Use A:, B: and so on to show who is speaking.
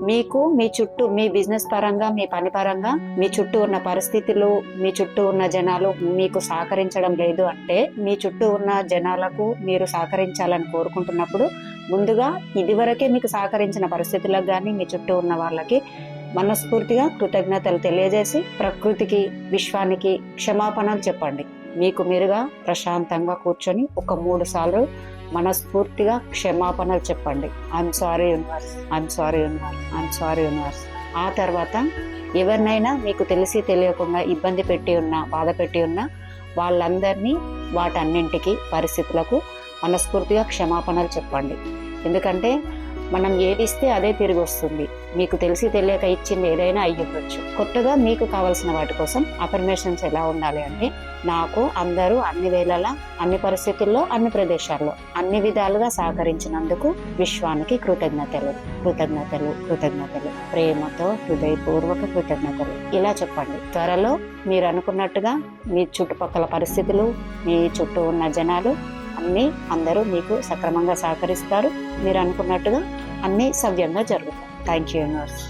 A: మీకు మీ చుట్టూ మీ బిజినెస్ పరంగా, మీ పని పరంగా మీ చుట్టూ ఉన్న పరిస్థితులు, మీ చుట్టూ ఉన్న జనాలు మీకు సహకరించడం లేదు అంటే, మీ చుట్టూ ఉన్న జనాలకు మీరు సహకరించాలని కోరుకుంటున్నప్పుడు ముందుగా ఇదివరకే మీకు సహకరించిన పరిస్థితులకు కానీ, మీ చుట్టూ ఉన్న వాళ్ళకి మనస్ఫూర్తిగా కృతజ్ఞతలు తెలియజేసి ప్రకృతికి, విశ్వానికి క్షమాపణలు చెప్పండి. మీకు మీరుగా ప్రశాంతంగా కూర్చొని ఒక 3 సార్లు మనస్ఫూర్తిగా క్షమాపణలు చెప్పండి. I'm sorry universe, I'm sorry universe, I'm sorry universe. ఆ తర్వాత ఎవరినైనా మీకు తెలిసి తెలియకుండా ఇబ్బంది పెట్టి ఉన్నా, బాధ పెట్టి ఉన్నా వాళ్ళందరినీ వాటన్నింటికి పరిస్థితులకు మనస్ఫూర్తిగా క్షమాపణలు చెప్పండి. ఎందుకంటే మనం ఏది ఇస్తే అదే తిరిగి వస్తుంది. మీకు తెలిసి తెలియక ఇచ్చింది ఏదైనా అయ్యొచ్చు. కొత్తగా మీకు కావాల్సిన వాటి కోసం అఫర్మేషన్స్ ఎలా ఉండాలి అంటే, నాకు అందరూ అన్ని వేళలా, అన్ని పరిస్థితుల్లో, అన్ని ప్రదేశాల్లో, అన్ని విధాలుగా సహకరించినందుకు విశ్వానికి కృతజ్ఞతలు, కృతజ్ఞతలు, కృతజ్ఞతలు, ప్రేమతో హృదయపూర్వక కృతజ్ఞతలు. ఇలా చెప్పండి. త్వరలో మీరు అనుకున్నట్టుగా మీ చుట్టుపక్కల పరిస్థితులు, మీ చుట్టూ ఉన్న జనాలు అందరూ మీకు సక్రమంగా సహకరిస్తారు. మీరు అనుకున్నట్టుగా అన్నీ సవ్యంగా జరుగుతాయి. Thank you universe.